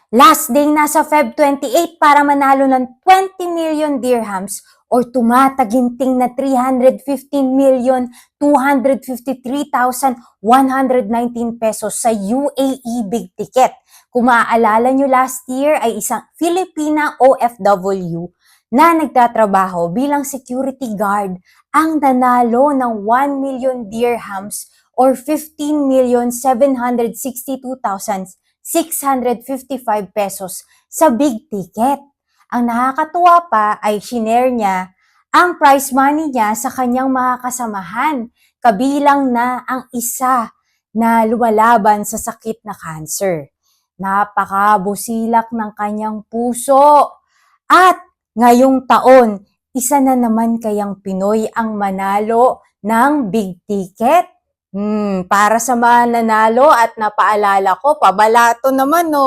Last day na sa Feb 28 para manalo ng 20 million dirhams or tumataginting na 315,253,119 pesos sa UAE Big Ticket. Kung maaalala nyo, last year ay isang Filipina OFW na nagtatrabaho bilang security guard ang nanalo ng 1 million dirhams or 15,762,655 pesos sa big ticket. Ang nakakatuwa pa ay shinare niya ang prize money niya sa kanyang mga kasamahan, kabilang na ang isa na lumalaban sa sakit na cancer. Napakabusilak ng kanyang puso. At ngayong taon, isa na naman kayang Pinoy ang manalo ng big ticket? Para sa mga nanalo at napaalala ko, pabalato naman, no?